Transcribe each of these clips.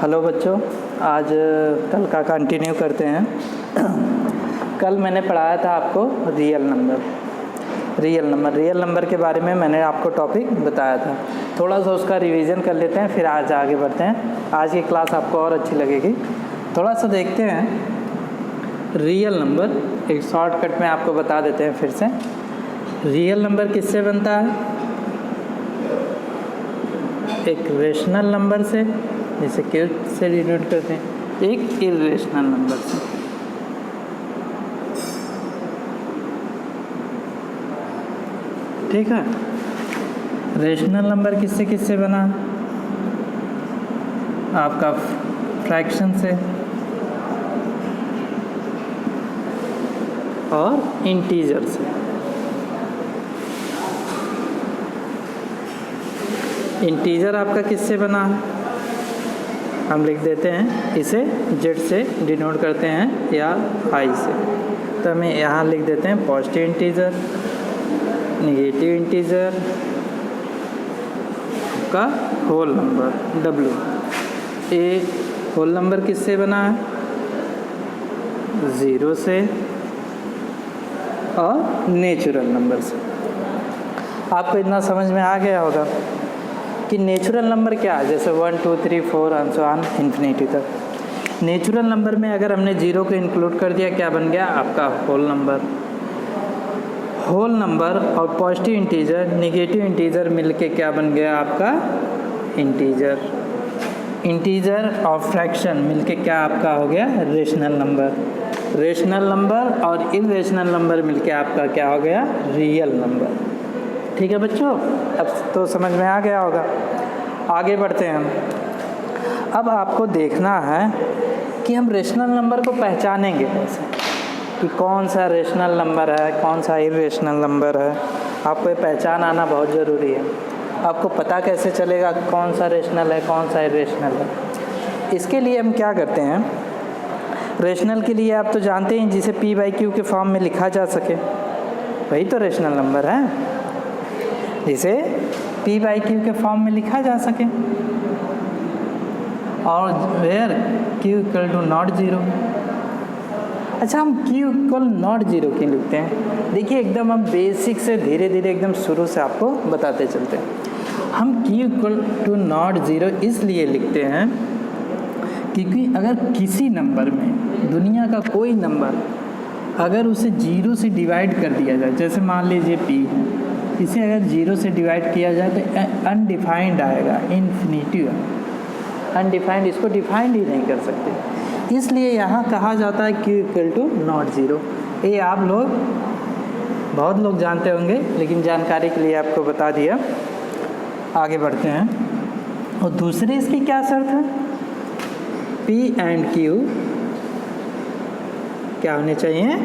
Hello बच्चों, आज कल का कंटिन्यू करते हैं। कल मैंने पढ़ाया था आपको रियल नंबर के बारे में मैंने आपको टॉपिक बताया था। थोड़ा सा उसका रिवीजन कर लेते हैं, फिर आज आगे बढ़ते हैं। आज की क्लास आपको और अच्छी लगेगी। थोड़ा सा देखते हैं रियल नंबर, एक शॉर्टकट में आपको बता देते हैं फिर से। रियल नंबर किससे बनता है? एक रेशनल नंबर से, जिसे क्यूब से डिनोट करते हैं, एक इरेशनल नंबर से। ठीक है। रेशनल नंबर किससे किससे बना? आपका फ्रैक्शन से और इंटीजर से। इंटीजर आपका किससे बना है? हम लिख देते हैं इसे जेड से डिनोट करते हैं या आई से। तो हमें यहाँ लिख देते हैं पॉजिटिव इंटीजर, नेगेटिव इंटीजर का होल नंबर डब्ल्यू। ए होल नंबर किससे बना है? 0 से और नेचुरल नंबर से। आपको इतना समझ में आ गया होगा कि नेचुरल नंबर क्या है। जैसे 1 2 3 4 एंड सो ऑन इन्फिनिटी तक। नेचुरल नंबर में अगर हमने 0 को इंक्लूड कर दिया, क्या बन गया? आपका होल नंबर। होल नंबर और पॉजिटिव इंटीजर, नेगेटिव इंटीजर मिलके क्या बन गया? आपका इंटीजर। इंटीजर और फ्रैक्शन मिलके क्या आपका हो गया? Rational number. रेशनल नंबर और इरेशनल नंबर मिलके आपका क्या हो गया? Real number. ठीक है बच्चों, अब तो समझ में आ गया होगा। आगे बढ़ते हैं हम। अब आपको देखना है कि हम रेशनल नंबर को पहचानेंगे कैसे, कि कौन सा रेशनल नंबर है, कौन सा इरेशनल नंबर है। आपको ये पहचान आना बहुत ज़रूरी है। आपको पता कैसे चलेगा कौन सा रेशनल है, कौन सा इरेशनल है? इसके लिए हम क्या करते हैं, रेशनल के लिए आप तो जानते हैं जिसे p/q के फॉर्म में लिखा जा सके, वही तो रेशनल नंबर है, जिसे p/q के फॉर्म में लिखा जा सके। और वेयर q = नॉट 0। अच्छा, हम q = नॉट 0 क्यों लिखते हैं? देखिए, एकदम हम बेसिक से धीरे धीरे एकदम शुरू से आपको बताते चलते हैं। हम q = नॉट 0 इसलिए लिखते हैं क्योंकि अगर किसी नंबर में, दुनिया का कोई नंबर, अगर उसे 0 से डिवाइड कर दिया जाए, जैसे मान लीजिए p है, इसे अगर 0 से डिवाइड किया जाए तो अनडिफाइंड आएगा, इन्फिनिटी। अनडिफाइंड, इसको डिफाइंड ही नहीं कर सकते। इसलिए यहाँ कहा जाता है q = नॉट 0। ये आप लोग, बहुत लोग जानते होंगे, लेकिन जानकारी के लिए आपको बता दिया। आगे बढ़ते हैं। और दूसरी इसकी क्या शर्त है? p एंड q क्या होने चाहिए?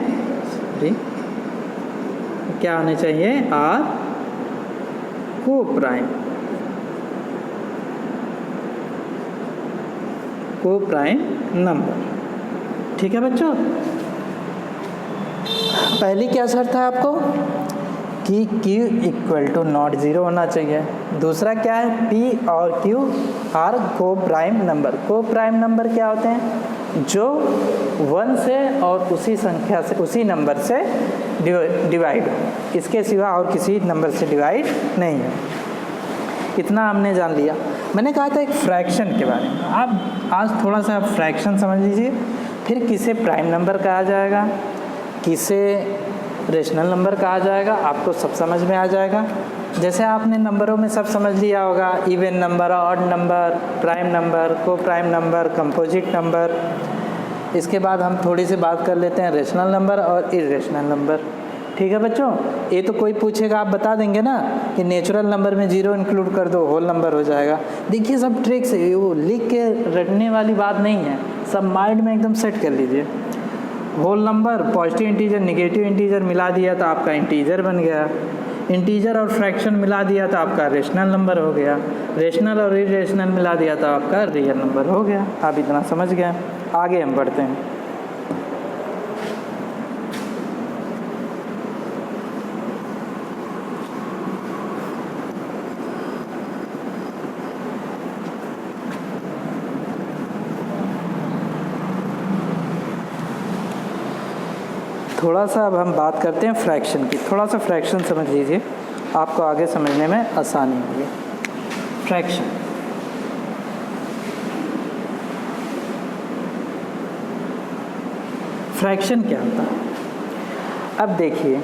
क्या होने चाहिए? Are coprime number. ठीक है बच्चों, पहली क्या शर्त है आपको? कि q = नॉट 0 होना चाहिए। दूसरा क्या है? p और q are coprime number. Coprime number क्या होते हैं? जो 1 से और उसी संख्या से, उसी नंबर से डिवाइड हो, इसके सिवा और किसी नंबर से डिवाइड नहीं है। इतना हमने जान लिया। मैंने कहा था एक फ्रैक्शन के बारे में। आप आज थोड़ा सा फ्रैक्शन समझ लीजिए, फिर किसे प्राइम नंबर कहा जाएगा, किसे रेशनल नंबर कहा जाएगा, आपको सब समझ में आ जाएगा। जैसे आपने नंबरों में सब समझ लिया होगा, even number, odd number, prime number, को प्राइम नंबर, कंपोजिट नंबर। इसके बाद हम थोड़ी सी बात कर लेते हैं रेशनल नंबर और इरेशनल नंबर। ठीक है बच्चों, ये तो कोई पूछेगा आप बता देंगे ना कि नेचुरल नंबर में 0 इंक्लूड कर दो, होल नंबर हो जाएगा। देखिए, सब ट्रिक्स है, वो लिख के रटने वाली बात नहीं है, सब माइंड में एकदम सेट कर लीजिए। Whole number, positive integer, negative integer मिला दिया तो आपका इंटीजर बन गया। इंटीजर और फ्रैक्शन मिला दिया तो आपका रेशनल नंबर हो गया। रेशनल और इरेशनल मिला दिया तो आपका रियल नंबर हो गया। आप इतना समझ गए। आगे हम बढ़ते हैं। थोड़ा सा अब हम बात करते हैं फ्रैक्शन की। थोड़ा सा फ्रैक्शन समझ लीजिए, आपको आगे समझने में आसानी होगी। फ्रैक्शन, फ्रैक्शन क्या होता है? अब देखिए,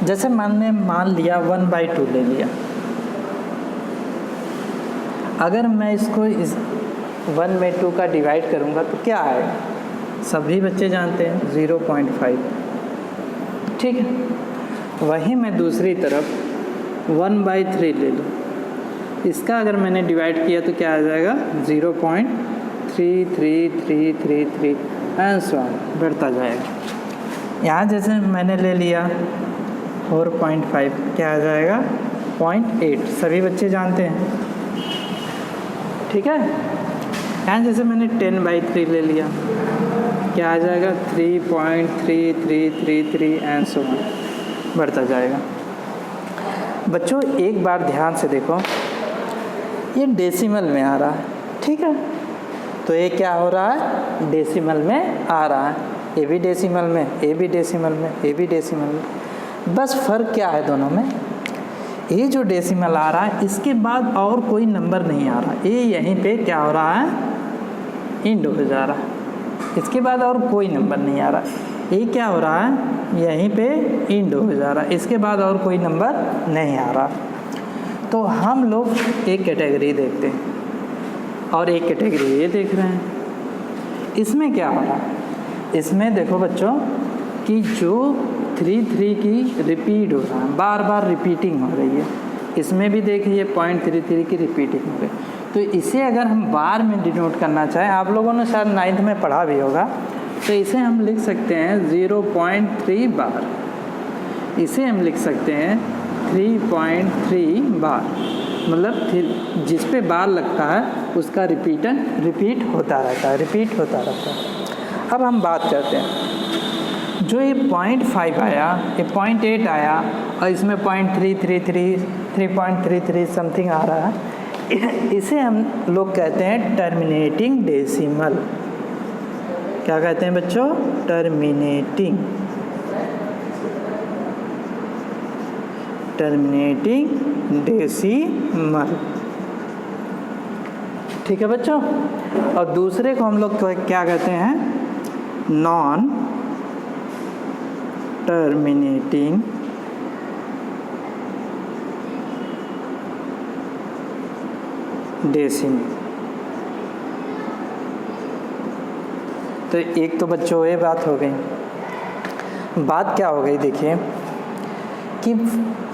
जैसे मान लिया 1/2 ले लिया। अगर मैं इसको इस 1 में 2 का डिवाइड करूँगा तो क्या आएगा? सभी बच्चे जानते हैं 0.5, ठीक है। वहीं मैं दूसरी तरफ 1/3 ले लूँ, इसका अगर मैंने डिवाइड किया तो क्या आ जाएगा? 0.3333 एंड सो ऑन, बढ़ता जाएगा। यहाँ जैसे मैंने ले लिया 4.5, क्या आ जाएगा? 0.8, सभी बच्चे जानते हैं, ठीक है। यहाँ जैसे मैंने 10/3 ले लिया, क्या आ जाएगा? 3.3333 एंड सो ऑन, बढ़ता जाएगा। बच्चों एक बार ध्यान से देखो, ये डेसिमल में आ रहा है, ठीक है। तो ये क्या हो रहा है? डेसिमल में आ रहा है। ये भी डेसिमल में, ये भी डेसिमल में, ये भी डेसिमल में। बस फ़र्क क्या है दोनों में? ये जो डेसिमल आ रहा है, इसके बाद और कोई नंबर नहीं आ रहा। ये यहीं पे क्या हो रहा है? इंड हो जा रहा है। इसके बाद और कोई नंबर नहीं आ रहा। ये क्या हो रहा है? यहीं पे इंड हो जा रहा है। इसके बाद और कोई नंबर नहीं आ रहा। तो हम लोग एक कैटेगरी देखते हैं और एक कैटेगरी ये देख रहे हैं। इसमें क्या हो रहा है? इसमें देखो बच्चों कि जो 3 की रिपीट हो रहा है, बार बार रिपीटिंग हो रही है। इसमें भी देखिए 0.33 की रिपीटिंग हो रही है। तो इसे अगर हम बार में डिनोट करना चाहें, आप लोगों ने शायद 9th में पढ़ा भी होगा, तो इसे हम लिख सकते हैं 0.3 बार। इसे हम लिख सकते हैं 3.3 बार। मतलब जिस पे बार लगता है उसका रिपीट होता रहता है, रिपीट होता रहता है। अब हम बात करते हैं, जो ये 0.5 आया, ये 0.8 आया और इसमें 3.33 समथिंग आ रहा है, इसे हम लोग कहते हैं टर्मिनेटिंग डेसिमल। क्या कहते हैं बच्चों? टर्मिनेटिंग डेसिमल, ठीक है बच्चों। और दूसरे को हम लोग क्या कहते हैं? Non terminating decimal. तो एक तो बच्चों ये बात हो गई। बात क्या हो गई? देखिए कि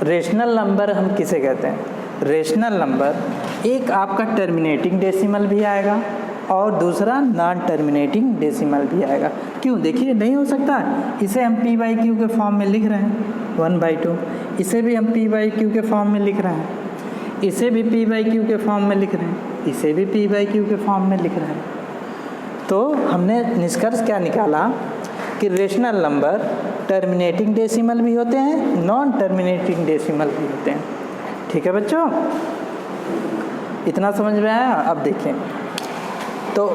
रेशनल नंबर हम किसे कहते हैं? रेशनल नंबर, एक आपका टर्मिनेटिंग डेसिमल भी आएगा और दूसरा नॉन टर्मिनेटिंग डेसिमल भी आएगा। क्यों? देखिए नहीं हो सकता। इसे हम p/q के फॉर्म में लिख रहे हैं 1/2, इसे भी हम p/q के फॉर्म में लिख रहे हैं, इसे भी p/q के फॉर्म में लिख रहे हैं, इसे भी p/q के फॉर्म में लिख रहे हैं। तो हमने निष्कर्ष क्या निकाला कि रेशनल नंबर टर्मिनेटिंग डेसिमल भी होते हैं, नॉन टर्मिनेटिंग डेसिमल भी होते हैं, ठीक है बच्चों। इतना समझ में आया? अब देखें, तो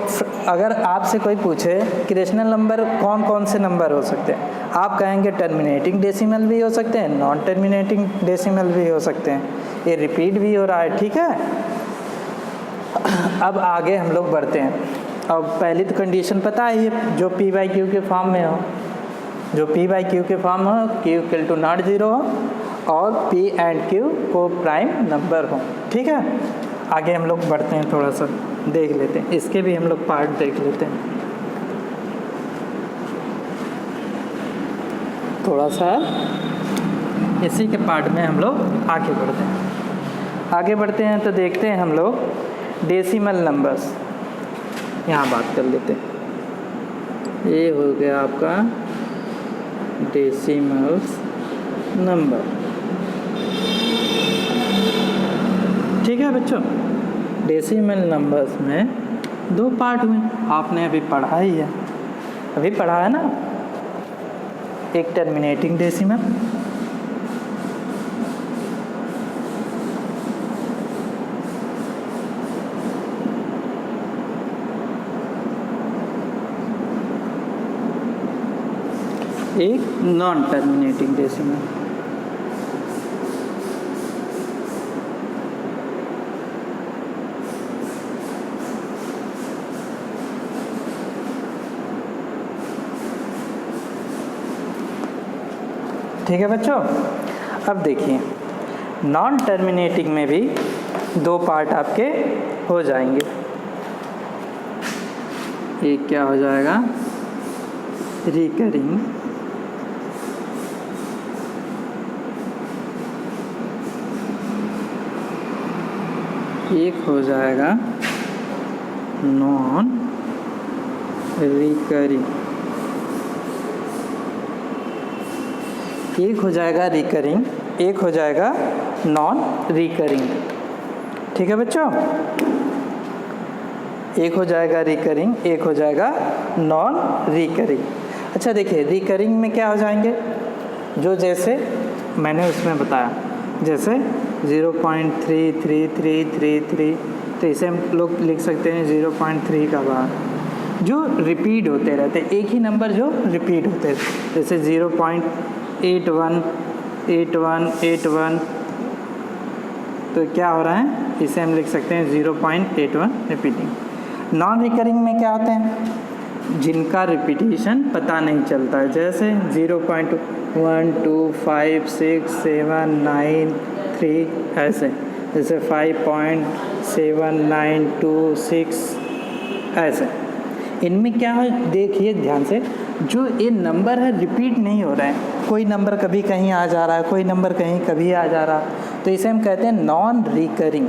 अगर आपसे कोई पूछे कि रेशनल नंबर कौन कौन से नंबर हो सकते हैं, आप कहेंगे टर्मिनेटिंग डेसिमल भी हो सकते हैं, नॉन टर्मिनेटिंग डेसिमल भी हो सकते हैं, ये रिपीट भी हो रहा है, ठीक है। अब आगे हम लोग बढ़ते हैं। अब पहली तो कंडीशन पता है, ये जो p/q के फॉर्म में हो, जो p/q के फॉर्म हो, q = नॉट 0 हो और p एंड q को प्राइम नंबर हो, ठीक है। आगे हम लोग बढ़ते हैं, थोड़ा सा देख लेते हैं, इसके भी हम लोग पार्ट देख लेते हैं। थोड़ा सा इसी के पार्ट में हम लोग आगे बढ़ते हैं। आगे बढ़ते हैं तो देखते हैं हम लोग डेसिमल नंबर्स। यहाँ बात कर लेते हैं। ये हो गया आपका डेसिमल्स नंबर, ठीक है बच्चों। डेसिमल नंबर्स में 2 पार्ट हुए, आपने अभी पढ़ा ही है, अभी पढ़ा है ना। एक टर्मिनेटिंग डेसिमल, एक नॉन टर्मिनेटिंग डेसिमल। ठीक है बच्चों, अब देखिए नॉन टर्मिनेटिंग में भी दो पार्ट आपके हो जाएंगे। एक क्या हो जाएगा, रिकरिंग, एक हो जाएगा नॉन रिकरिंग, एक हो जाएगा रिकरिंग, एक हो जाएगा नॉन रिकरिंग। ठीक है बच्चों, एक हो जाएगा रिकरिंग, एक हो जाएगा नॉन रिकरिंग। अच्छा देखिए रिकरिंग में क्या हो जाएंगे, जो जैसे मैंने उसमें बताया, जैसे 0.3333, तो इसे हम लोग लिख सकते हैं 0.3 का बार, जो रिपीट होते रहते, एक ही नंबर जो रिपीट होते रहते, जैसे 0.818181, तो क्या हो रहा है, इसे हम लिख सकते हैं 0.81 रिपीटिंग। नॉन रिकरिंग में क्या होते हैं, जिनका रिपीटिशन पता नहीं चलता है, जैसे 0.1256793 ऐसे, जैसे 5.7926 ऐसे। इनमें क्या है, देखिए ध्यान से, जो ये नंबर है रिपीट नहीं हो रहा है, कोई नंबर कभी कहीं आ जा रहा है, कोई नंबर कहीं कभी आ जा रहा है, तो इसे हम कहते हैं नॉन रिकरिंग,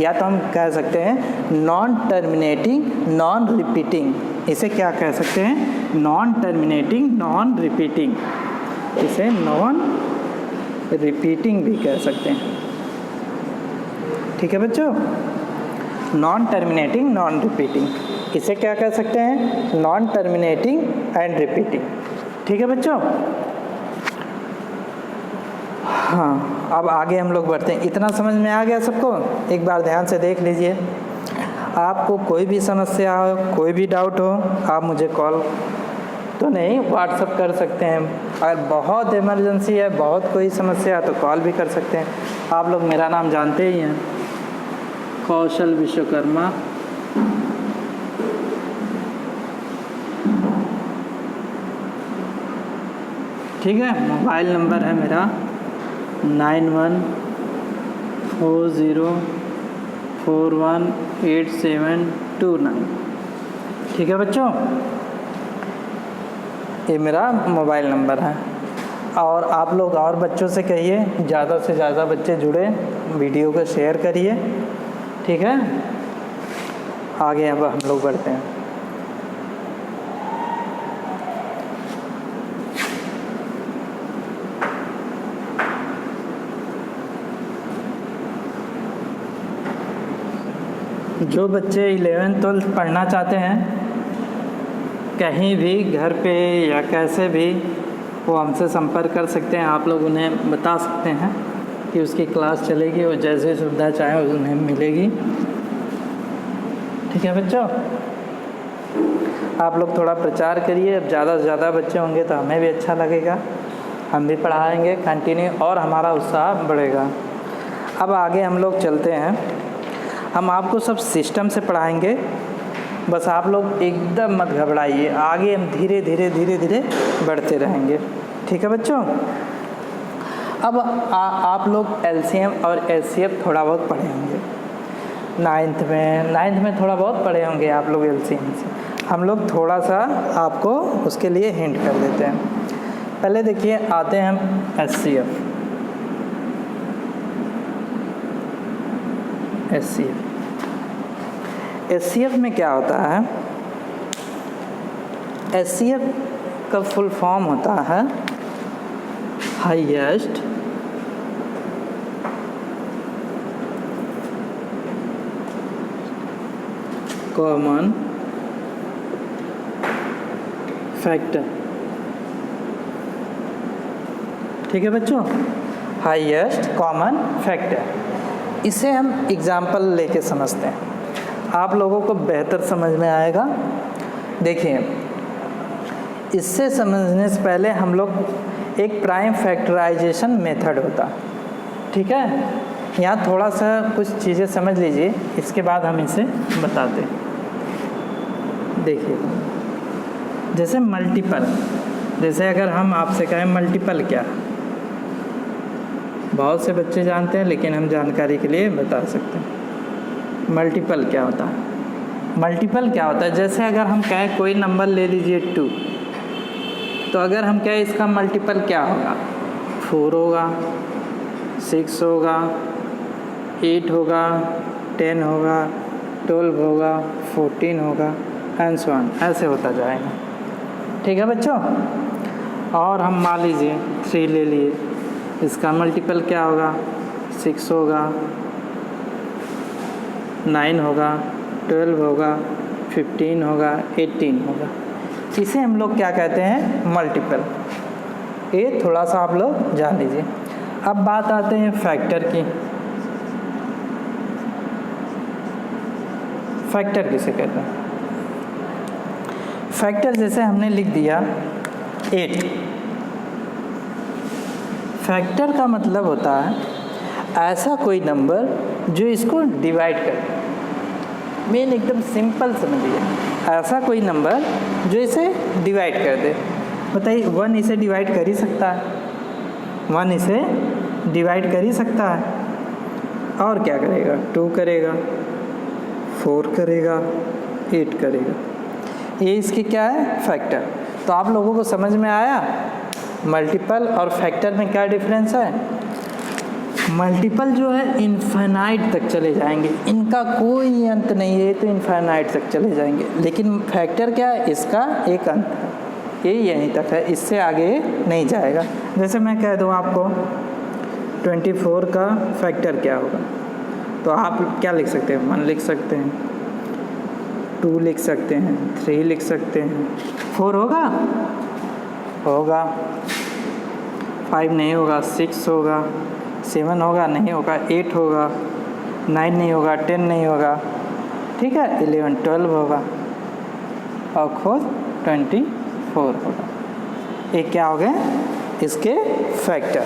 या तो हम कह सकते हैं नॉन टर्मिनेटिंग नॉन रिपीटिंग। इसे क्या कह सकते हैं, नॉन टर्मिनेटिंग नॉन रिपीटिंग, इसे नॉन रिपीटिंग भी कह सकते हैं। ठीक है बच्चों, नॉन टर्मिनेटिंग नॉन रिपीटिंग, इसे क्या कह सकते हैं, नॉन टर्मिनेटिंग एंड रिपीटिंग। ठीक है बच्चों, हाँ अब आगे हम लोग बढ़ते हैं। इतना समझ में आ गया सबको, एक बार ध्यान से देख लीजिए। आपको कोई भी समस्या हो, कोई भी डाउट हो, आप मुझे कॉल तो नहीं व्हाट्सअप कर सकते हैं, अगर बहुत इमरजेंसी है, बहुत कोई समस्या है तो कॉल भी कर सकते हैं। आप लोग मेरा नाम जानते ही हैं, कौशल विश्वकर्मा। ठीक है, मोबाइल नंबर है मेरा 9140418729। ठीक है बच्चों, ये मेरा मोबाइल नंबर है। और आप लोग और बच्चों से कहिए, ज़्यादा से ज़्यादा बच्चे जुड़े, वीडियो को शेयर करिए। ठीक है, आगे अब हम लोग बढ़ते हैं। जो बच्चे 11th-12th पढ़ना चाहते हैं, कहीं भी घर पे या कैसे भी, वो हमसे संपर्क कर सकते हैं। आप लोग उन्हें बता सकते हैं कि उसकी क्लास चलेगी और जैसे सुविधा चाहे उन्हें मिलेगी। ठीक है बच्चों, आप लोग थोड़ा प्रचार करिए, अब ज़्यादा से ज़्यादा बच्चे होंगे तो हमें भी अच्छा लगेगा, हम भी पढ़ाएंगे कंटिन्यू और हमारा उत्साह बढ़ेगा। अब आगे हम लोग चलते हैं, हम आपको सब सिस्टम से पढ़ाएंगे, बस आप लोग एकदम मत घबराइए, आगे हम धीरे धीरे धीरे धीरे बढ़ते रहेंगे। ठीक है बच्चों, अब आप लोग एलसीएम और एचसीएफ थोड़ा बहुत पढ़े होंगे, नाइन्थ में थोड़ा बहुत पढ़े होंगे आप लोग एलसीएम से। हम लोग थोड़ा सा आपको उसके लिए हिंट कर देते हैं। पहले देखिए, आते हैं हम एचसीएफ। एचसीएफ में क्या होता है, एचसीएफ का फुल फॉर्म होता है हाईएस्ट कॉमन फैक्टर। ठीक है बच्चों, हाईएस्ट कॉमन फैक्टर, इसे हम एग्जाम्पल लेके समझते हैं, आप लोगों को बेहतर समझ में आएगा। देखिए, इससे समझने से पहले हम लोग एक प्राइम फैक्टराइजेशन मेथड होता, ठीक है। यहाँ थोड़ा सा कुछ चीज़ें समझ लीजिए, इसके बाद हम इसे बताते। देखिए, जैसे मल्टीपल, जैसे अगर हम आपसे कहें मल्टीपल क्या, बहुत से बच्चे जानते हैं लेकिन हम जानकारी के लिए बता सकते हैं मल्टीपल क्या होता है। मल्टीपल क्या होता है, जैसे अगर हम कहें कोई नंबर ले लीजिए 2, तो अगर हम कहें इसका मल्टीपल क्या होगा, 4 होगा, 6 होगा, 8 होगा, 10 होगा, 12 होगा, 14 होगा, एंड सो ऑन, ऐसे होता जाएगा, ठीक है बच्चों। और हम मान लीजिए 3 ले लिए, इसका मल्टीपल क्या होगा, 6 होगा, 9 होगा, 12 होगा, 15 होगा, 18 होगा। इसे हम लोग क्या कहते हैं, मल्टीपल। ये थोड़ा सा आप लोग जान लीजिए। अब बात आते हैं फैक्टर की। फैक्टर किसे कहते हैं? फैक्टर जैसे हमने लिख दिया 8। फैक्टर का मतलब होता है ऐसा कोई नंबर जो इसको डिवाइड करे। मेन एकदम सिंपल समझिए, ऐसा कोई नंबर जो इसे डिवाइड कर दे। बताइए, 1 इसे डिवाइड कर ही सकता है, 1 इसे डिवाइड कर ही सकता है, और क्या करेगा, 2 करेगा, 4 करेगा, 8 करेगा। ये इसके क्या है, फैक्टर। तो आप लोगों को समझ में आया मल्टीपल और फैक्टर में क्या डिफरेंस है। मल्टीपल जो है इनफाइनाइट तक चले जाएंगे, इनका कोई अंत नहीं है, तो इनफाइनाइट तक चले जाएंगे। लेकिन फैक्टर क्या है, इसका एक अंत है, ये यहीं तक है, इससे आगे नहीं जाएगा। जैसे मैं कह दूँ आपको 24 का फैक्टर क्या होगा, तो आप क्या लिख सकते हैं, 1 लिख सकते हैं, 2 लिख सकते हैं, 3 लिख सकते हैं। 4 होगा, 5 नहीं होगा, 6 होगा, 7 होगा, नहीं होगा, 8 होगा, 9 नहीं होगा, 10 नहीं होगा, ठीक है, 11, 12 होगा, और खुद 24 होगा। ये क्या हो गए इसके फैक्टर।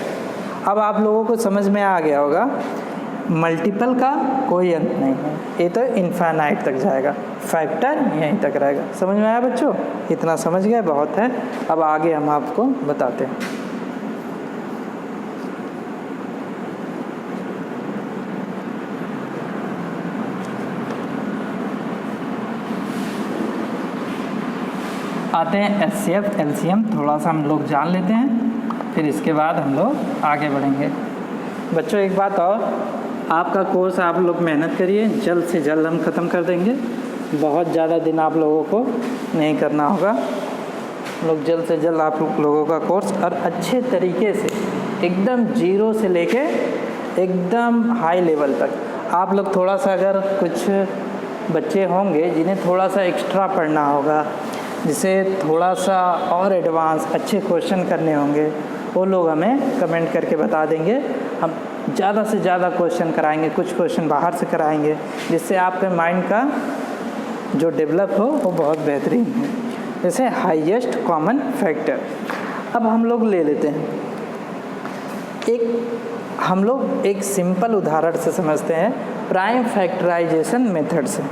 अब आप लोगों को समझ में आ गया होगा मल्टीपल का कोई अंत नहीं है, ये तो इनफाइनाइट तक जाएगा, फैक्टर यहीं तक रहेगा। समझ में आया बच्चों? इतना समझ गए बहुत है। अब आगे हम आपको बताते हैं। आते हैं HCF LCM, थोड़ा सा हम लोग जान लेते हैं, फिर इसके बाद हम लोग आगे बढ़ेंगे। बच्चों एक बात और, आपका कोर्स आप लोग मेहनत करिए, जल्द से जल्द हम ख़त्म कर देंगे। बहुत ज़्यादा दिन आप लोगों को नहीं करना होगा, लोग जल्द से जल्द आप लोगों का कोर्स और अच्छे तरीके से एकदम 0 से लेके एकदम हाई लेवल तक। आप लोग थोड़ा सा, अगर कुछ बच्चे होंगे जिन्हें थोड़ा सा एक्स्ट्रा पढ़ना होगा, जिसे थोड़ा सा और एडवांस अच्छे क्वेश्चन करने होंगे, वो लोग हमें कमेंट करके बता देंगे। हम ज़्यादा से ज़्यादा क्वेश्चन कराएंगे, कुछ क्वेश्चन बाहर से कराएंगे, जिससे आपके माइंड का जो डेवलप हो वो बहुत बेहतरीन है। जैसे हाईएस्ट कॉमन फैक्टर। अब हम लोग ले लेते हैं हम लोग एक सिंपल उदाहरण से समझते हैं, प्राइम फैक्टराइजेशन मेथड से।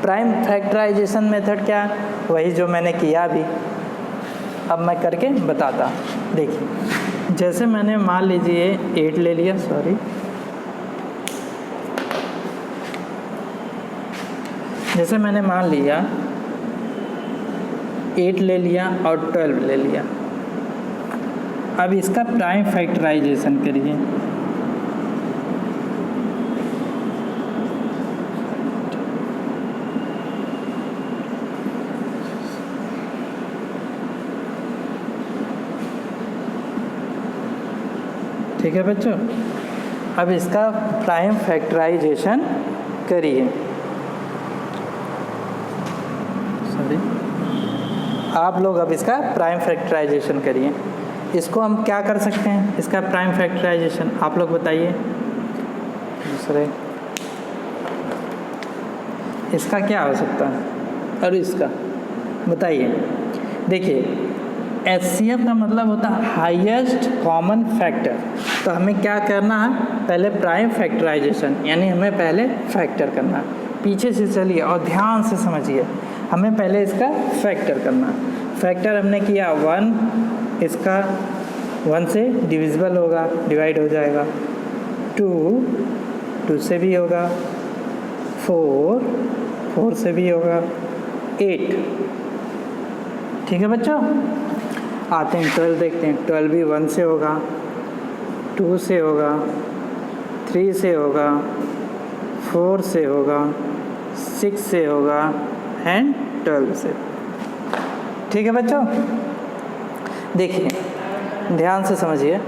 प्राइम फैक्टराइजेशन मेथड क्या है, वही जो मैंने किया अभी, अब मैं करके बताता। देखिए, जैसे मैंने मान लीजिए 8 ले लिया, जैसे मैंने मान लिया 8 ले लिया और 12 ले लिया। अब इसका प्राइम फैक्टराइजेशन करिए। ठीक है बच्चों, अब इसका प्राइम फैक्टराइजेशन करिए। आप लोग अब इसका प्राइम फैक्टराइजेशन करिए। इसको हम क्या कर सकते हैं, इसका प्राइम फैक्टराइजेशन आप लोग बताइए। दूसरे इसका क्या हो सकता है, और इसका बताइए। देखिए HCF का मतलब होता है हाईएस्ट कॉमन फैक्टर। तो हमें क्या करना है, पहले प्राइम फैक्टराइजेशन, यानी हमें पहले फैक्टर करना है। पीछे से चलिए और ध्यान से समझिए, हमें पहले इसका फैक्टर करना है। फैक्टर हमने किया 1, इसका 1 से डिविजिबल होगा, डिवाइड हो जाएगा। 2 से भी होगा, 4 से भी होगा, 8। ठीक है बच्चों, आते हैं 12 देखते हैं। 12 भी 1 से होगा, 2 से होगा, 3 से होगा, 4 से होगा, 6 से होगा एंड 12 से। ठीक है बच्चों, देखिए ध्यान से समझिए।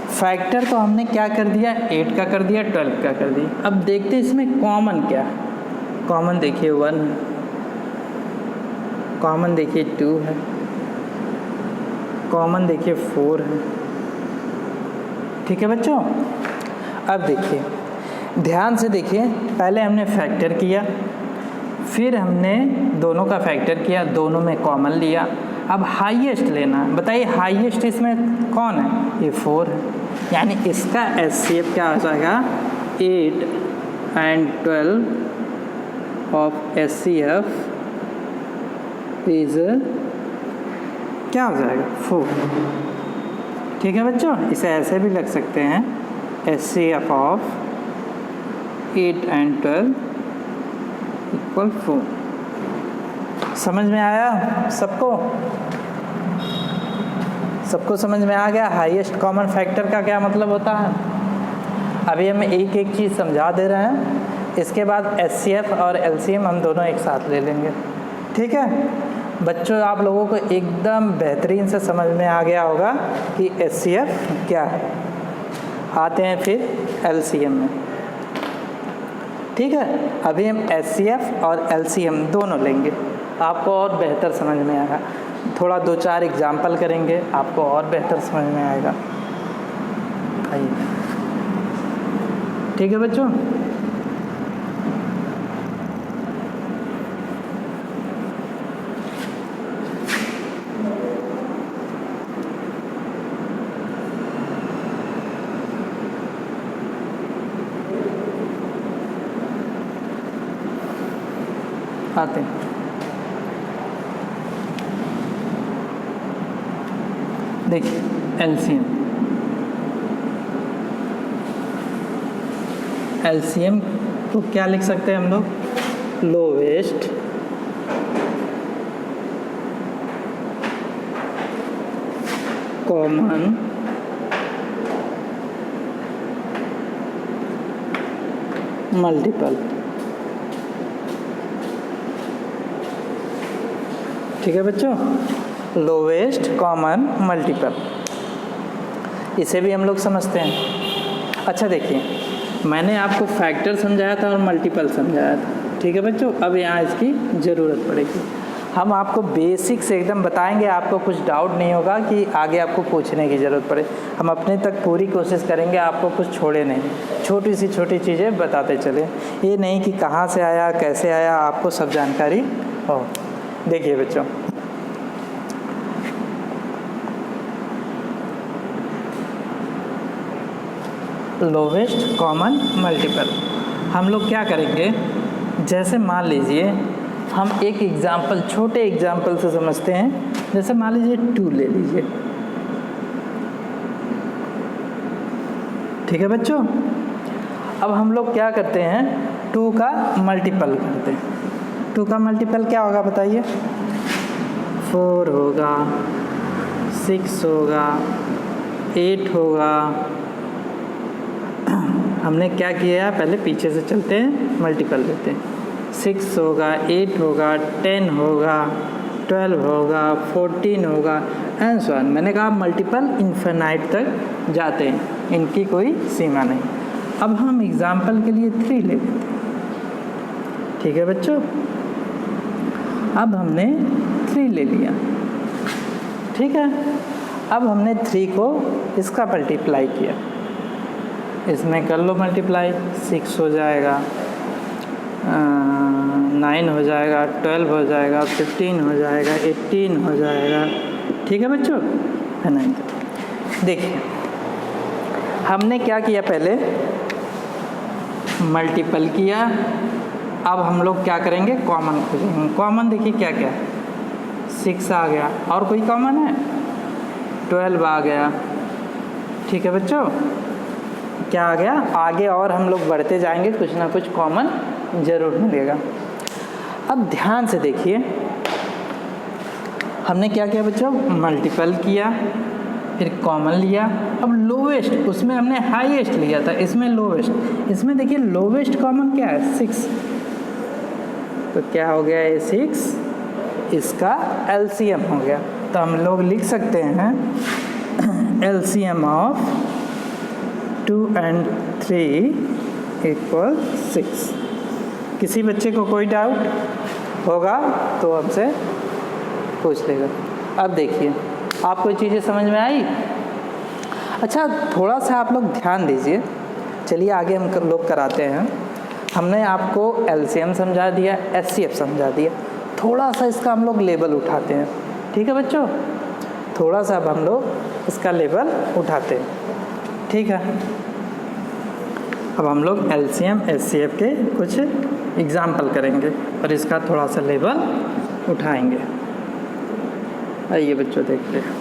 फैक्टर तो हमने क्या कर दिया, 8 का कर दिया, 12 का कर दिया। अब देखते हैं इसमें कॉमन क्या है। कॉमन देखिए 1 है, कॉमन देखिए 2 है, कॉमन देखिए 4 है। ठीक है बच्चों, अब देखिए ध्यान से देखिए, पहले हमने फैक्टर किया, फिर हमने दोनों का फैक्टर किया, दोनों में कॉमन लिया। अब हाईएस्ट लेना है, बताइए हाईएस्ट इसमें कौन है, ये 4 है, यानी इसका HCF क्या हो जाएगा, 8 and 12 ऑफ HCF इज क्या हो जाएगा, 4। ठीक है बच्चों, इसे ऐसे भी लिख सकते हैं, HCF ऑफ 8 and 12 इक्वल 4। समझ में आया सबको? सबको समझ में आ गया हाईएस्ट कॉमन फैक्टर का क्या मतलब होता है? अभी हम एक एक चीज़ समझा दे रहे हैं, इसके बाद HCF और LCM हम दोनों एक साथ ले लेंगे। ठीक है बच्चों, आप लोगों को एकदम बेहतरीन से समझ में आ गया होगा कि HCF क्या है। आते हैं फिर LCM में। ठीक है, अभी हम HCF और LCM दोनों लेंगे, आपको और बेहतर समझ में आएगा। थोड़ा 2-4 एग्जाम्पल करेंगे, आपको और बेहतर समझ में आएगा। आइए, ठीक है बच्चों। आते हैं, देखिए LCM को क्या लिख सकते हैं हम लोग, लोवेस्ट कॉमन मल्टीपल। ठीक है बच्चों, लोवेस्ट कॉमन मल्टीपल, इसे भी हम लोग समझते हैं। अच्छा देखिए, मैंने आपको फैक्टर समझाया था और मल्टीपल समझाया था। ठीक है बच्चों, अब यहाँ इसकी ज़रूरत पड़ेगी। हम आपको बेसिक से एकदम बताएंगे, आपको कुछ डाउट नहीं होगा कि आगे आपको पूछने की ज़रूरत पड़े। हम अपने तक पूरी कोशिश करेंगे, आपको कुछ छोड़े नहीं, छोटी सी छोटी चीज़ें बताते चले। ये नहीं कि कहाँ से आया कैसे आया, आपको सब जानकारी हो। देखिए बच्चों, लोवेस्ट कॉमन मल्टीपल हम लोग क्या करेंगे, जैसे मान लीजिए हम एक एग्जाम्पल, छोटे एग्जाम्पल से समझते हैं। जैसे मान लीजिए 2 ले लीजिए। ठीक है बच्चों, अब हम लोग क्या करते हैं, 2 का मल्टीपल करते हैं। 2 का मल्टीपल क्या होगा बताइए, 4 होगा, 6 होगा, 8 होगा। हमने क्या किया है, पहले पीछे से चलते हैं, मल्टीपल लेते हैं। 6 होगा, 8 होगा, 10 होगा, 12 होगा, 14 होगा एंड सो ऑन। मैंने कहा मल्टीपल इन्फिनाइट तक जाते हैं, इनकी कोई सीमा नहीं। अब हम एग्जाम्पल के लिए 3 ले लेते हैं। ठीक है बच्चों, अब हमने 3 ले लिया। ठीक है, अब हमने 3 को इसका मल्टीप्लाई किया, इसमें कर लो मल्टीप्लाई। 6 हो जाएगा, 9 हो जाएगा, 12 हो जाएगा, 15 हो जाएगा, 18 हो जाएगा। ठीक है बच्चों, है ना। देखिए हमने क्या किया, पहले मल्टीपल किया, अब हम लोग क्या करेंगे, कॉमन खोजेंगे। कॉमन देखिए क्या क्या, 6 आ गया, और कोई कॉमन है, 12 आ गया। ठीक है बच्चों, क्या आ गया, आगे और हम लोग बढ़ते जाएंगे, कुछ ना कुछ कॉमन जरूर मिलेगा। अब ध्यान से देखिए, हमने क्या किया बच्चों, मल्टीपल किया, फिर कॉमन लिया, अब लोवेस्ट, उसमें हमने हाईएस्ट लिया था, इसमें लोवेस्ट। इसमें देखिए लोवेस्ट कॉमन क्या है, 6, तो क्या हो गया ये 6, इसका एलसीएम हो गया। तो हम लोग लिख सकते हैं एलसीएम ऑफ 2 and 3 = 6। किसी बच्चे को कोई डाउट होगा तो हमसे पूछ लेगा। अब देखिए आपको चीज़ें समझ में आई। अच्छा, थोड़ा सा आप लोग ध्यान दीजिए, चलिए आगे हम लोग कराते हैं। हमने आपको एलसीएम समझा दिया, एचसीएफ समझा दिया, थोड़ा सा इसका हम लोग लेवल उठाते हैं। ठीक है बच्चों, थोड़ा सा अब हम लोग इसका लेवल उठाते हैं। ठीक है, अब हम लोग एलसीएम एचसीएफ के कुछ एग्जाम्पल करेंगे और इसका थोड़ा सा लेवल उठाएंगे। आइए बच्चों देखते हैं।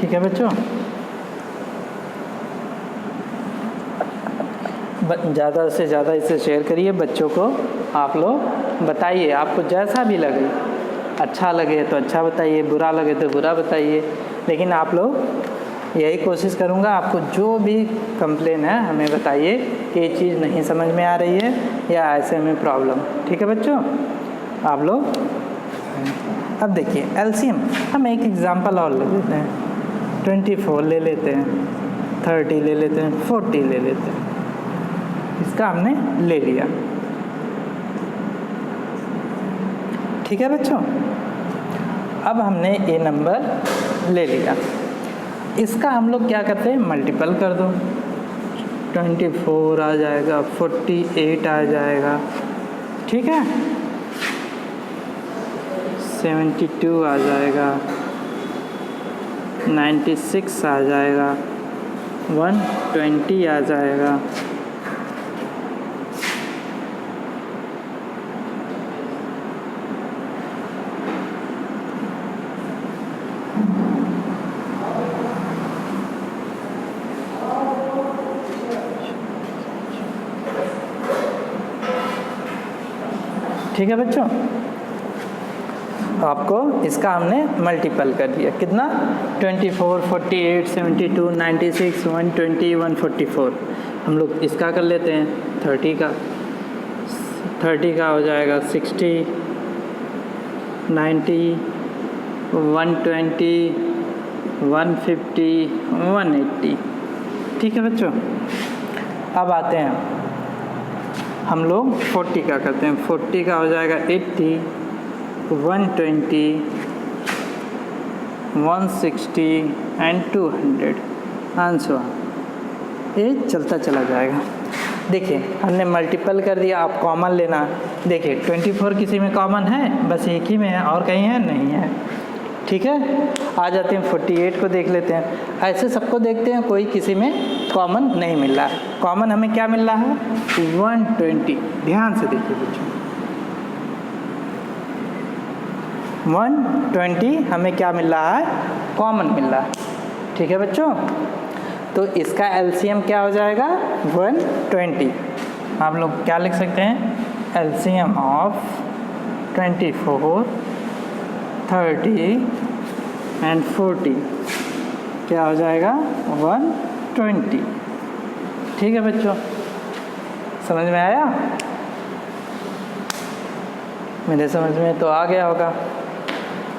ठीक है बच्चों, ज़्यादा से ज़्यादा इसे शेयर करिए, बच्चों को आप लोग बताइए, आपको जैसा भी लगे, अच्छा लगे तो अच्छा बताइए, बुरा लगे तो बुरा बताइए, लेकिन आप लोग यही कोशिश करूँगा, आपको जो भी कंप्लेन है हमें बताइए कि ये चीज़ नहीं समझ में आ रही है या ऐसे में प्रॉब्लम। ठीक है बच्चों, आप लोग अब देखिए एलसीएम, हम एक एग्जांपल और ले लेते हैं, 24 ले लेते हैं, 30 ले लेते हैं, 40 ले लेते हैं, इसका हमने ले लिया। ठीक है बच्चों, अब हमने ये नंबर ले लिया, इसका हम लोग क्या करते हैं, मल्टीपल कर दो, 24 आ जाएगा, 48 आ जाएगा, ठीक है, 72 आ जाएगा, 96 आ जाएगा, 120 आ जाएगा, ठीक है बच्चों। आपको इसका हमने मल्टीपल कर दिया, कितना, 24, 48, 72, 96, 120, 144। हम लोग इसका कर लेते हैं 30 का हो जाएगा 60, 90, 120, 150, 180। ठीक है बच्चों, अब आते हैं हम लोग 40 का करते हैं, 40 का हो जाएगा 80, 120, 160 एंड 200 आंसर। ये चलता चला जाएगा। देखिए हमने मल्टीपल कर दिया, आप कॉमन लेना। देखिए 24 किसी में कॉमन है, बस एक ही में है, और कहीं है नहीं है। ठीक है, आ जाते हैं 48 को देख लेते हैं। ऐसे सबको देखते हैं, कोई किसी में कॉमन नहीं मिल रहा है। कॉमन हमें क्या मिल रहा है, 120। ध्यान से देखिए बच्चों, 120 हमें क्या मिल रहा है, कॉमन मिल रहा है। ठीक है बच्चों, तो इसका एलसीएम क्या हो जाएगा, 120। आप लोग क्या लिख सकते हैं, एलसीएम ऑफ 24, 30 एंड 40 क्या हो जाएगा, 120। ठीक है बच्चों, समझ में आया, मेरे समझ में तो आ गया होगा।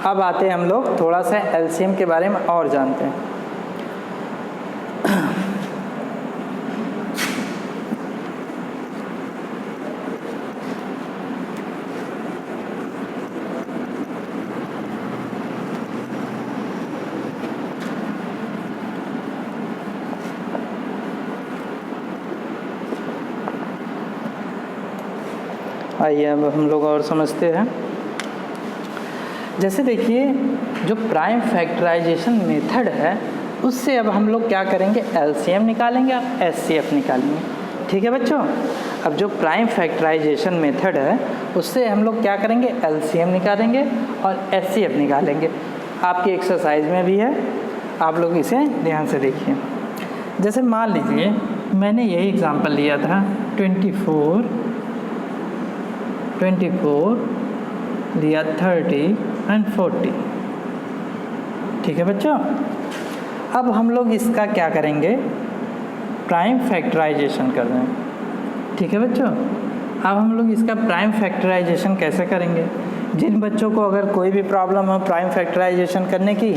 अब आते हैं हम लोग थोड़ा सा एलसीएम के बारे में और जानते हैं। आइए अब हम लोग और समझते हैं। जैसे देखिए जो प्राइम फैक्टराइजेशन मेथड है उससे अब हम लोग क्या करेंगे, एलसीएम निकालेंगे और एचसीएफ निकालेंगे। ठीक है बच्चों, अब जो प्राइम फैक्टराइजेशन मेथड है उससे हम लोग क्या करेंगे, एलसीएम निकालेंगे और एचसीएफ निकालेंगे। आपकी एक्सरसाइज में भी है, आप लोग इसे ध्यान से देखिए। जैसे मान लीजिए मैंने यही एग्जांपल लिया था 24 दिया 30 एंड 40। ठीक है बच्चों, अब हम लोग इसका क्या करेंगे, प्राइम फैक्टराइजेशन कर रहे हैं। ठीक है बच्चों, अब हम लोग इसका प्राइम फैक्टराइजेशन कैसे करेंगे। जिन बच्चों को अगर कोई भी प्रॉब्लम हो प्राइम फैक्टराइजेशन करने की,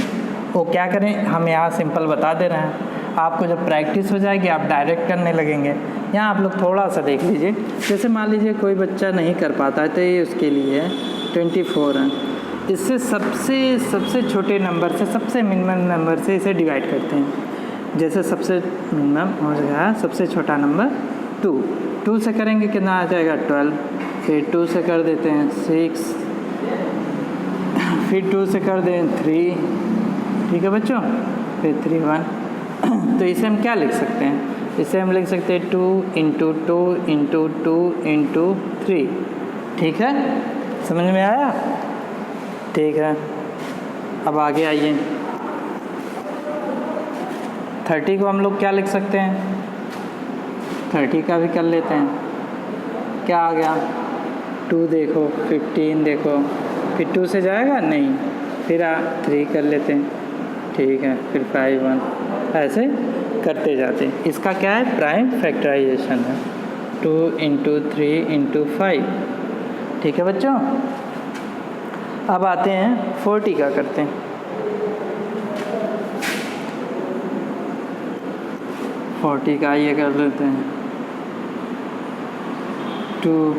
वो क्या करें, हम यहाँ सिंपल बता दे रहे हैं। आपको जब प्रैक्टिस हो जाएगी आप डायरेक्ट करने लगेंगे। यहाँ आप लोग थोड़ा सा देख लीजिए। जैसे मान लीजिए कोई बच्चा नहीं कर पाता है तो ये उसके लिए 24 है। इससे सबसे छोटे नंबर से सबसे मिनिमम नंबर से इसे डिवाइड करते हैं। जैसे सबसे मिनिमम हो गया सबसे छोटा नंबर 2 से करेंगे कितना आ जाएगा 12, फिर 2 से कर देते हैं 6, फिर 2 से कर दें 3। ठीक है बच्चों, फिर 3 1। तो इसे हम क्या लिख सकते हैं, इसे हम लिख सकते हैं 2 × 2 × 2 × 3। ठीक है, समझ में आया। ठीक है, अब आगे आइए। 30 को हम लोग क्या लिख सकते हैं, 30 का भी कर लेते हैं। क्या आ गया, 2 देखो, 15 देखो, फिर 2 से जाएगा नहीं, फिर 3 कर लेते हैं। ठीक है, फिर 5 1, ऐसे करते जाते हैं। इसका क्या है, प्राइम फैक्टराइजेशन है। 2 × 3 × 5। ठीक है बच्चों, अब आते हैं 40 का करते हैं। 40 का ये कर लेते हैं 2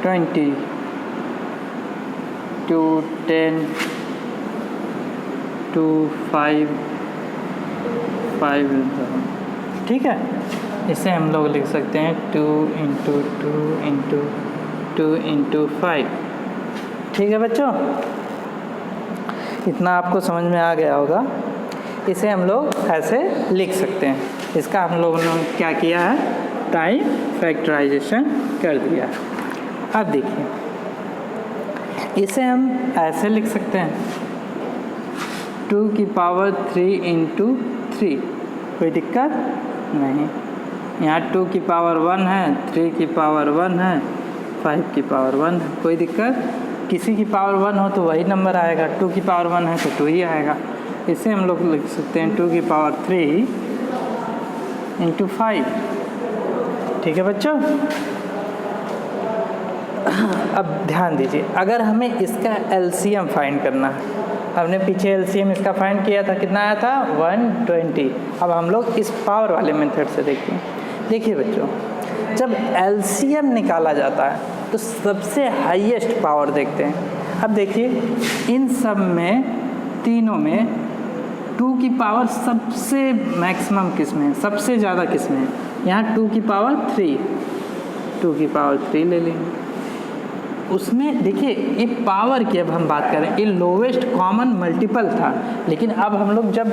20 2 10 2 5 5। ठीक है, इसे हम लोग लिख सकते हैं 2 × 2 × 2 × 5। ठीक है बच्चों, इतना आपको समझ में आ गया होगा। इसे हम लोग ऐसे लिख सकते हैं। इसका हम लोगों ने क्या किया है, प्राइम फैक्टराइजेशन कर दिया। अब देखिए इसे हम ऐसे लिख सकते हैं 2 की पावर 3 × 3। कोई दिक्कत नहीं। यहाँ 2 की पावर 1 है, 3 की पावर 1 है, 5 की पावर 1 है। कोई दिक्कत, किसी की पावर 1 हो तो वही नंबर आएगा। 2 की पावर 1 है तो 2 ही आएगा। इसे हम लोग लिख सकते हैं 2 की पावर 3 × 5। ठीक है बच्चों, अब ध्यान दीजिए, अगर हमें इसका एलसीएम फाइंड करना है, हमने पीछे एलसीएम इसका फाइंड किया था, कितना आया था 120। अब हम लोग इस पावर वाले मेथड से देखते हैं। देखिए बच्चों, जब एलसीएम निकाला जाता है तो सबसे हाईएस्ट पावर देखते हैं। अब देखिए इन सब में, तीनों में 2 की पावर सबसे मैक्सिमम किस में है, सबसे ज़्यादा किस में है। यहाँ 2 की पावर 3, 2 की पावर 3 ले लेंगे। उसमें देखिए ये पावर की अब हम बात करें, ये लोवेस्ट कॉमन मल्टीपल था, लेकिन अब हम लोग जब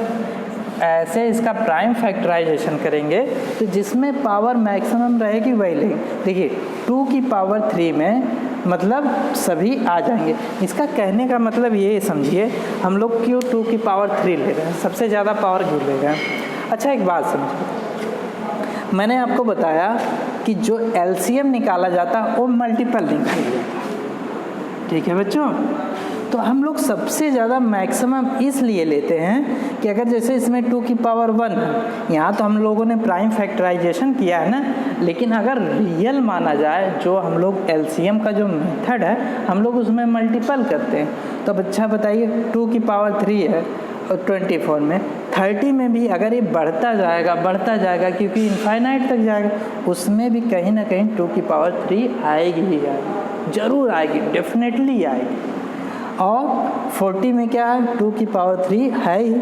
ऐसे इसका प्राइम फैक्टराइजेशन करेंगे तो जिसमें पावर मैक्सिमम रहेगी वही लेंगे। देखिए 2 की पावर 3 में मतलब सभी आ जाएंगे। इसका कहने का मतलब ये समझिए, हम लोग क्यों 2 की पावर 3 ले रहे हैं, सबसे ज़्यादा पावर क्यों ले रहे हैं। अच्छा एक बात समझिए, मैंने आपको बताया कि जो एलसीएम निकाला जाता है वो मल्टीपल निकाला जाता है। ठीक है बच्चों, तो हम लोग सबसे ज़्यादा मैक्सिमम इसलिए लेते हैं कि अगर जैसे इसमें 2 की पावर 1 है, यहाँ तो हम लोगों ने प्राइम फैक्टराइजेशन किया है ना, लेकिन अगर रियल माना जाए, जो हम लोग एलसीएम का जो मेथड है हम लोग उसमें मल्टीपल करते हैं। तो अच्छा बताइए 2 की पावर 3 है और 24 में, 30 में भी अगर ये बढ़ता जाएगा क्योंकि इनफाइनाइट तक जाएगा, उसमें भी कहीं ना कहीं 2 की पावर 3 आएगी ही आएगी, ज़रूर आएगी, डेफिनेटली आएगी। और 40 में क्या है 2 की पावर 3 है ही,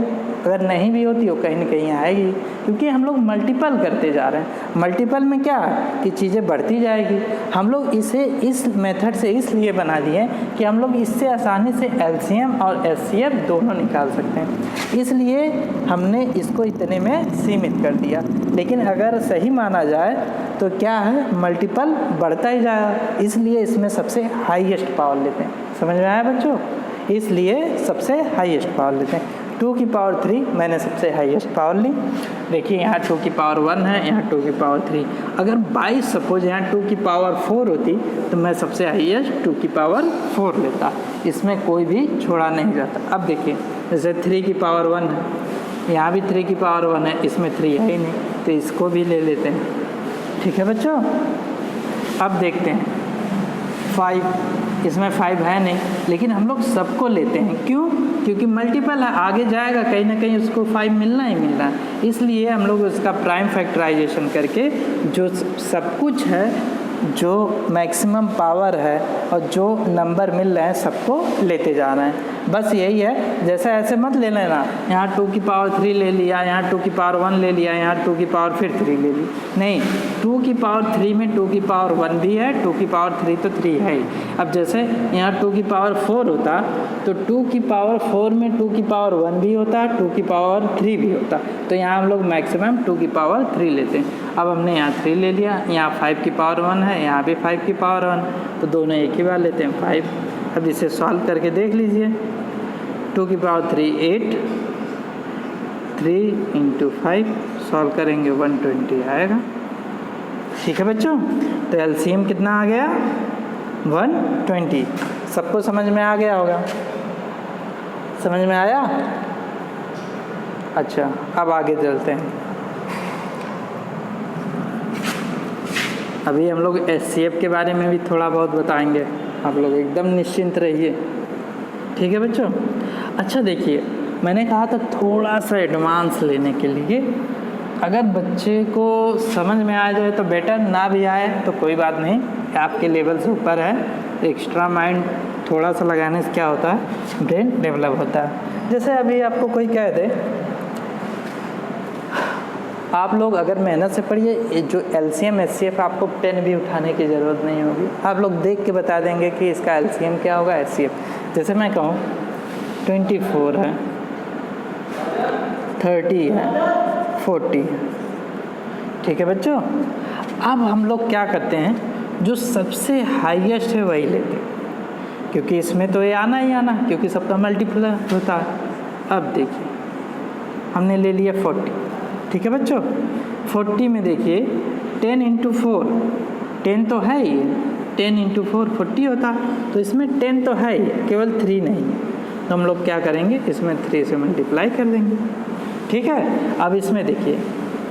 अगर नहीं भी होती वो कहीं ना कहीं आएगी, क्योंकि हम लोग मल्टीपल करते जा रहे हैं। मल्टीपल में क्या है कि चीज़ें बढ़ती जाएगी। हम लोग इसे इस मेथड से इसलिए बना दिए कि हम लोग इससे आसानी से एलसीएम और एचसीएफ दोनों निकाल सकते हैं, इसलिए हमने इसको इतने में सीमित कर दिया। लेकिन अगर सही माना जाए तो क्या है मल्टीपल बढ़ता ही जाएगा, इसलिए इसमें सबसे हाईएस्ट पावर लेते हैं। समझ में आया बच्चों? इसलिए सबसे हाईएस्ट पावर लेते हैं। 2 की पावर 3 मैंने सबसे हाईएस्ट पावर ली। देखिए यहाँ 2 की पावर 1 है, यहाँ 2 की पावर 3। अगर बाई सपोज यहाँ 2 की पावर 4 होती तो मैं सबसे हाईएस्ट 2 की पावर 4 लेता, इसमें कोई भी छोड़ा नहीं जाता। अब देखिए जैसे 3 की पावर 1 है, यहाँ भी 3 की पावर 1 है, इसमें 3 है ही नहीं, तो इसको भी ले लेते हैं। ठीक है बच्चों? अब देखते हैं 5, इसमें 5 है नहीं, लेकिन हम लोग सबको लेते हैं। क्यों? क्योंकि मल्टीपल है, आगे जाएगा कहीं ना कहीं उसको 5 मिलना ही मिलना है, इसलिए हम लोग उसका प्राइम फैक्टराइजेशन करके जो सब कुछ है, जो मैक्सिमम पावर है और जो नंबर मिल रहे हैं सबको लेते जा रहे हैं। बस यही है, जैसे ऐसे मत ले लेना यहाँ 2 की पावर 3 ले लिया, यहाँ 2 की पावर 1 ले लिया, यहाँ 2 की पावर फिर 3 ले ली। नहीं, 2 की पावर 3 में 2 की पावर 1 भी है, 2 की पावर 3 तो 3 है ही। अब जैसे यहाँ 2 की पावर 4 होता तो 2 की पावर 4 में 2 की पावर 1 भी होता, 2 की पावर 3 भी होता, तो यहाँ हम लोग मैक्सिमम 2 की पावर 3 लेते हैं। अब हमने यहाँ 3 ले लिया, यहाँ 5 की पावर 1 है, यहाँ भी 5 की पावर 1, तो दोनों एक ही बार लेते हैं 5। अब इसे सॉल्व करके देख लीजिए, 2 की पावर 3 8, 3 इंटू 5 सॉल्व करेंगे 120 आएगा। ठीक है बच्चों? तो एलसीएम कितना आ गया 120। सबको समझ में आ गया होगा? समझ में आया? अच्छा, अब आगे चलते हैं। अभी हम लोग एचसीएफ के बारे में भी थोड़ा बहुत बताएंगे, आप लोग एकदम निश्चिंत रहिए। ठीक है बच्चों? अच्छा देखिए, मैंने कहा था थोड़ा सा एडवांस लेने के लिए, अगर बच्चे को समझ में आ जाए तो बेटर, ना भी आए तो कोई बात नहीं, आपके लेवल से ऊपर है। एक्स्ट्रा माइंड थोड़ा सा लगाने से क्या होता है, ब्रेन डेवलप होता है। जैसे अभी आपको कोई कह दे, आप लोग अगर मेहनत से पढ़िए, जो एलसीएम एचसीएफ आपको पेन भी उठाने की ज़रूरत नहीं होगी, आप लोग देख के बता देंगे कि इसका एलसीएम क्या होगा, एचसीएफ। जैसे मैं कहूँ 24 है, 30 है, 40 है। ठीक है बच्चों? अब हम लोग क्या करते हैं, जो सबसे हाईएस्ट है वही लेते हैं, क्योंकि इसमें तो ये आना ही आना, क्योंकि सबका मल्टीपल होता है। अब देखिए हमने ले लिया 40। ठीक है बच्चों? 40 में देखिए 10 इंटू 4, 10 तो है ही, 10 इंटू 4 40 होता, तो इसमें 10 तो है ही, केवल 3 नहीं है, तो हम लोग क्या करेंगे, इसमें 3 से मल्टीप्लाई कर देंगे। ठीक है? अब इसमें देखिए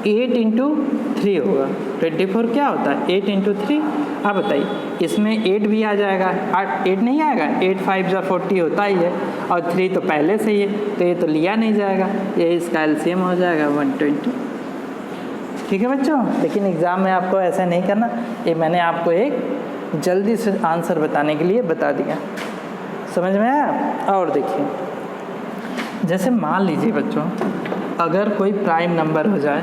8 इंटू 3 होगा, 24 क्या होता है 8 इंटू 3। अब बताइए इसमें 8 भी आ जाएगा, 8 नहीं आएगा, 8 5 जा 40 होता ही है, और 3 तो पहले से ही है, तो ये तो लिया नहीं जाएगा, ये इसका एलसीएम हो जाएगा 120। ठीक है बच्चों? लेकिन एग्ज़ाम में आपको ऐसा नहीं करना, ये मैंने आपको एक जल्दी से आंसर बताने के लिए बता दिया। समझ में आया? और देखिए, जैसे मान लीजिए बच्चों, अगर कोई प्राइम नंबर हो जाए,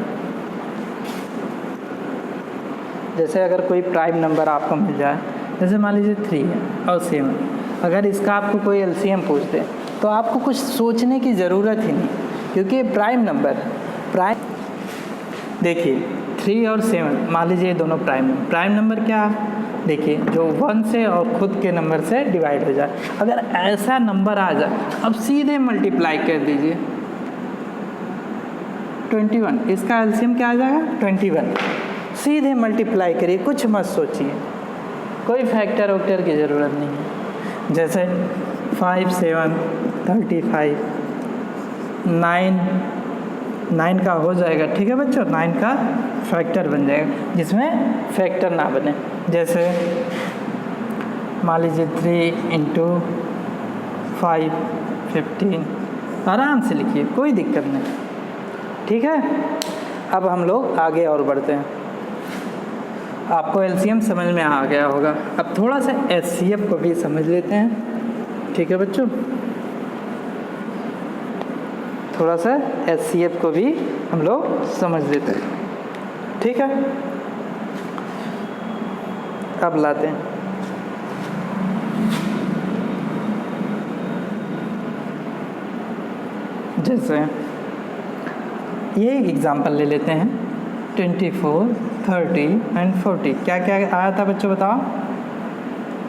जैसे अगर कोई प्राइम नंबर आपको मिल जाए, जैसे मान लीजिए 3 है और 7, अगर इसका आपको कोई एलसीएम पूछ दे तो आपको कुछ सोचने की ज़रूरत ही नहीं, क्योंकि प्राइम नंबर प्राइम। देखिए 3 और 7 मान लीजिए ये दोनों प्राइम नंबर क्या है, देखिए जो 1 से और ख़ुद के नंबर से डिवाइड हो जाए। अगर ऐसा नंबर आ जाए, अब सीधे मल्टीप्लाई कर दीजिए 21, इसका एलसीएम क्या आ जाएगा 21। सीधे मल्टीप्लाई करिए, कुछ मत सोचिए, कोई फैक्टर वैक्टर की ज़रूरत नहीं है। जैसे 5 7 35, 9 का हो जाएगा। ठीक है बच्चों? 9 का फैक्टर बन जाएगा, जिसमें फैक्टर ना बने। जैसे मान लीजिए 3 इंटू 5 15, आराम से लिखिए, कोई दिक्कत नहीं। ठीक है? अब हम लोग आगे और बढ़ते हैं। आपको एलसीएम समझ में आ गया होगा, अब थोड़ा सा एचसीएफ को भी समझ लेते हैं। ठीक है बच्चों, थोड़ा सा HCF को भी हम लोग समझ लेते हैं। ठीक है, अब लाते हैं जैसे ये एग्जांपल ले लेते हैं 24, 30 एंड 40। क्या क्या आया था बच्चों, बताओ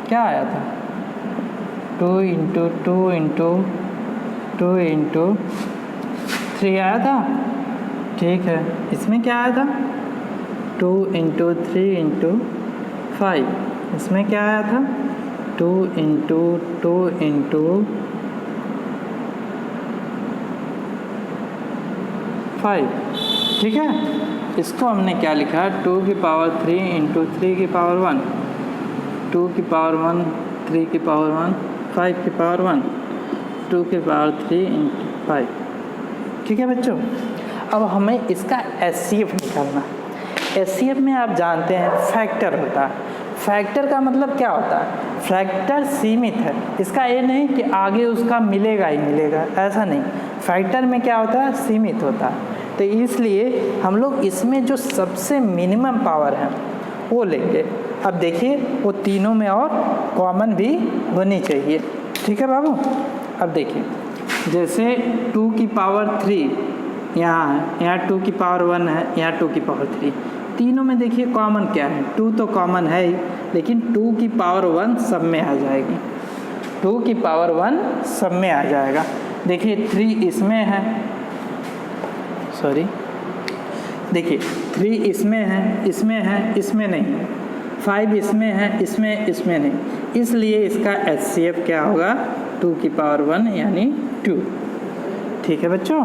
क्या आया था? 2 × 2 × 2 × 3 आया था। ठीक है, इसमें क्या आया था? 2 × 3 × 5। इसमें क्या आया था? 2 × 2 × 5। ठीक है, इसको हमने क्या लिखा? 2 की पावर 3 × 3 की पावर 1, 2 की पावर 1, 3 की पावर 1, 5 की पावर 1, 2 की पावर 3 × 5। ठीक है बच्चों, अब हमें इसका HCF निकालना। HCF में आप जानते हैं फैक्टर होता है। फैक्टर का मतलब क्या होता है? फैक्टर सीमित है, इसका ये नहीं कि आगे उसका मिलेगा ही मिलेगा, ऐसा नहीं। फैक्टर में क्या होता है? सीमित होता है। तो इसलिए हम लोग इसमें जो सबसे मिनिमम पावर है वो लेंगे। अब देखिए, वो तीनों में और कॉमन भी होनी चाहिए। ठीक है बाबू, अब देखिए जैसे 2 की पावर 3 यहाँ है, यहाँ 2 की पावर 1 है, यहाँ 2 की पावर 3। तीनों में देखिए कॉमन क्या है? 2 तो कॉमन है ही, लेकिन 2 की पावर 1 सब में आ जाएगी। 2 की पावर 1 सब में आ जाएगा। देखिए 3 इसमें है, सॉरी, देखिए 3 इसमें है, इसमें है, इसमें नहीं है। 5 इसमें है, इसमें नहीं। इसलिए इसका HCF क्या होगा? 2 की पावर 1 यानी 2। ठीक है बच्चों,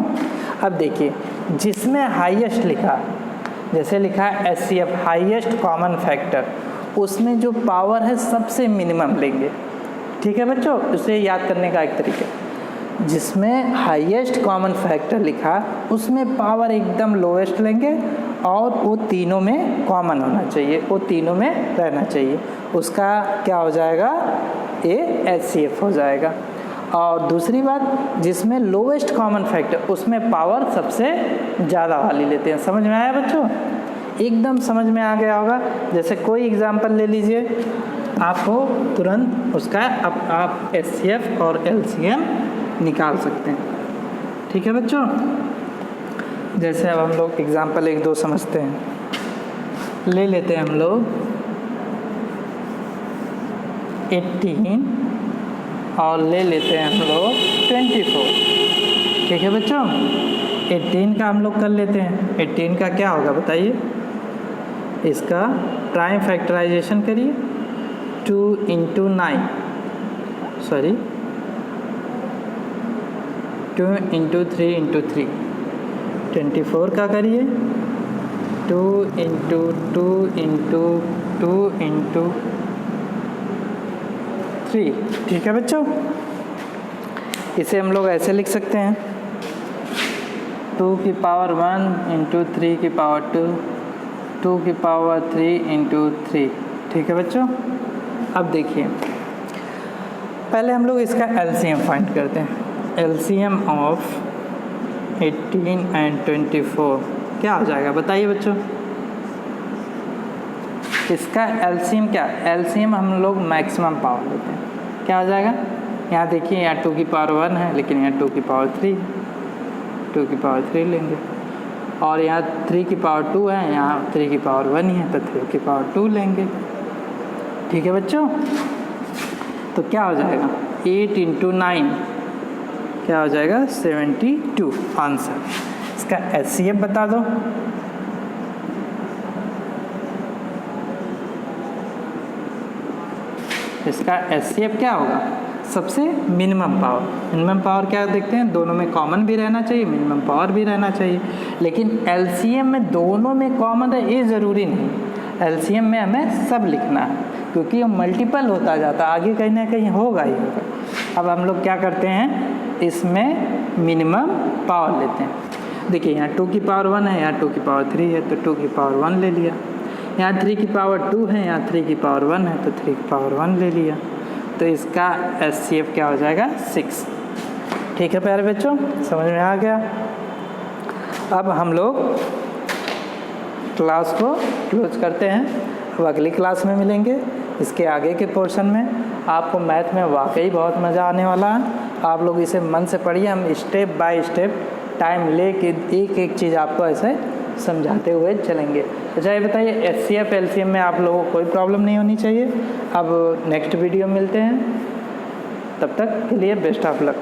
अब देखिए जिसमें हाईएस्ट लिखा, जैसे लिखा है HCF हाईएस्ट कॉमन फैक्टर, उसमें जो पावर है सबसे मिनिमम लेंगे। ठीक है बच्चों, उसे याद करने का एक तरीका, जिसमें हाईएस्ट कॉमन फैक्टर लिखा उसमें पावर एकदम लोएस्ट लेंगे और वो तीनों में कॉमन होना चाहिए, वो तीनों में रहना चाहिए। उसका क्या हो जाएगा? ये HCF हो जाएगा। और दूसरी बात, जिसमें लोएस्ट कॉमन फैक्टर उसमें पावर सबसे ज़्यादा वाली लेते हैं। समझ में आया बच्चों? एकदम समझ में आ गया होगा। जैसे कोई एग्जांपल ले लीजिए, आपको तुरंत उसका आप HCF और LCM निकाल सकते हैं। ठीक है बच्चों, जैसे अब हम लोग एग्जांपल 1-2 समझते हैं। ले लेते हैं हम लोग 18 और ले लेते हैं हम लोग 24। ठीक है बच्चों, 18 का हम लोग कर लेते हैं। 18 का क्या होगा बताइए? इसका प्राइम फैक्टराइजेशन करिए। 2 × 9, सॉरी 2 × 3 × 3। 24 का करिए 2 × 2 × 2 × 3। ठीक है बच्चों, इसे हम लोग ऐसे लिख सकते हैं 2 की पावर 1 × 3 की पावर 2, 2 की पावर 3 × 3। ठीक है बच्चों, अब देखिए पहले हम लोग इसका LCM फाइंड करते हैं। LCM ऑफ 18 एंड 24 क्या हो जाएगा बताइए बच्चों? इसका LCM क्या? LCM हम लोग मैक्सिमम पावर लेते हैं। क्या हो जाएगा? यहाँ देखिए, यहाँ 2 की पावर 1 है, लेकिन यहाँ 2 की पावर 3, 2 की पावर 3 लेंगे। और यहाँ 3 की पावर 2 है, यहाँ 3 की पावर 1 ही है, तो 3 की पावर 2 लेंगे। ठीक है बच्चों, तो क्या हो जाएगा? 8 × 9 क्या हो जाएगा? 72 आंसर। इसका HCF बता दो। इसका HCF क्या होगा? सबसे मिनिमम पावर। मिनिमम पावर क्या देखते हैं? दोनों में कॉमन भी रहना चाहिए, मिनिमम पावर भी रहना चाहिए। लेकिन LCM में दोनों में कॉमन है ये ज़रूरी नहीं। LCM में हमें सब लिखना है, क्योंकि ये मल्टीपल होता जाता है, आगे कहीं ना कहीं होगा ही होगा। अब हम लोग क्या करते हैं, इसमें मिनिमम पावर लेते हैं। देखिए यहाँ 2 की पावर 1 है, यहाँ 2 की पावर 3 है, तो 2 की पावर 1 ले लिया। यहाँ 3 की पावर 2 है, यहाँ 3 की पावर 1 है, तो 3 की पावर 1 ले लिया। तो इसका HCF क्या हो जाएगा 6। ठीक है प्यारे बच्चों, समझ में आ गया। अब हम लोग क्लास को क्लोज करते हैं। अब अगली क्लास में मिलेंगे इसके आगे के पोर्शन में। आपको मैथ में वाकई बहुत मज़ा आने वाला है। आप लोग इसे मन से पढ़िए, हम स्टेप बाय स्टेप टाइम ले के एक एक चीज़ आपको ऐसे समझाते हुए चलेंगे। अच्छा ये बताइए HCF LCM में आप लोगों को कोई प्रॉब्लम नहीं होनी चाहिए। अब नेक्स्ट वीडियो मिलते हैं, तब तक के लिए बेस्ट ऑफ लक।